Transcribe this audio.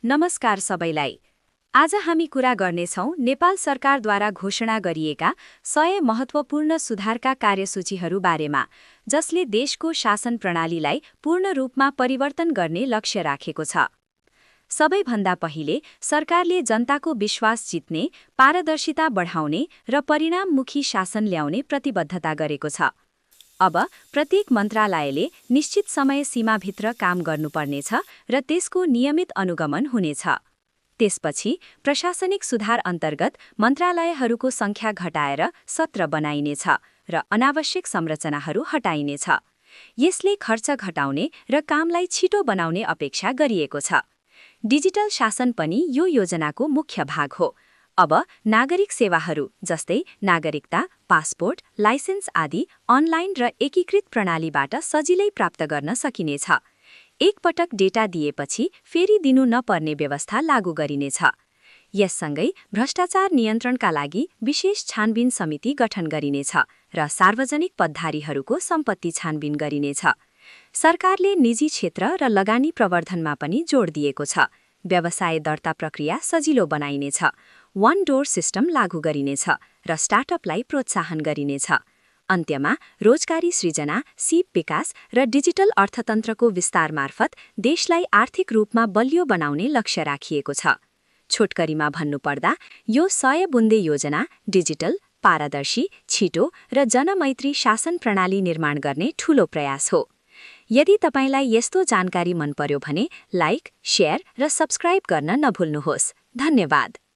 नमस्कार सबैलाई। आज हामी कुरा गर्नेछौँ नेपाल सरकारद्वारा घोषणा गरिएका 100 महत्त्वपूर्ण सुधारका कार्यसूचीहरू बारेमा, जसले देशको शासन प्रणालीलाई पूर्ण रूपमा परिवर्तन गर्ने लक्ष्य राखेको छ। सबैभन्दा पहिले सरकारले जनताको विश्वास जित्ने, पारदर्शिता बढाउने र परिणाममुखी शासन ल्याउने प्रतिबद्धता गरेको छ। अब प्रत्येक मन्त्रालयले निश्चित समय सीमाभित्र काम गर्नुपर्नेछ र त्यसको नियमित अनुगमन हुनेछ। त्यसपछि प्रशासनिक सुधार अन्तर्गत मन्त्रालयहरूको सङ्ख्या घटाएर 17 बनाइनेछ र अनावश्यक संरचनाहरू हटाइनेछ। यसले खर्च घटाउने र कामलाई छिटो बनाउने अपेक्षा गरिएको छ। डिजिटल शासन पनि यो योजनाको मुख्य भाग हो। अब नागरिक सेवाहरू जस्तै नागरिकता, पासपोर्ट, लाइसेन्स आदि अनलाइन र एकीकृत प्रणालीबाट सजिलै प्राप्त गर्न सकिनेछ। एकपटक डेटा दिएपछि फेरि दिनु नपर्ने व्यवस्था लागू गरिनेछ। यससँगै भ्रष्टाचार नियन्त्रणका लागि विशेष छानबिन समिति गठन गरिनेछ र सार्वजनिक पदधारीहरूको सम्पत्ति छानबिन गरिनेछ। सरकारले निजी क्षेत्र र लगानी प्रवर्धनमा पनि जोड दिएको छ। व्यवसाय दर्ता प्रक्रिया सजिलो बनाइनेछ। वन डोर सिस्टम लागू गरिनेछ र स्टार्टअपलाई प्रोत्साहन गरिनेछ। अन्त्यमा रोजगारी सृजना, सिप विकास र डिजिटल अर्थतन्त्रको विस्तार मार्फत देशलाई आर्थिक रूपमा बलियो बनाउने लक्ष्य राखिएको छ। छोटकरीमा भन्नुपर्दा यो 100 बुन्दे योजना डिजिटल, पारदर्शी, छिटो र जनमैत्री शासन प्रणाली निर्माण गर्ने ठूलो प्रयास हो। यदि तपाईलाई यस्तो जानकारी मन पर्यो भने लाइक, शेयर र सब्स्क्राइब गर्न नभुल्नुहोस्। धन्यवाद।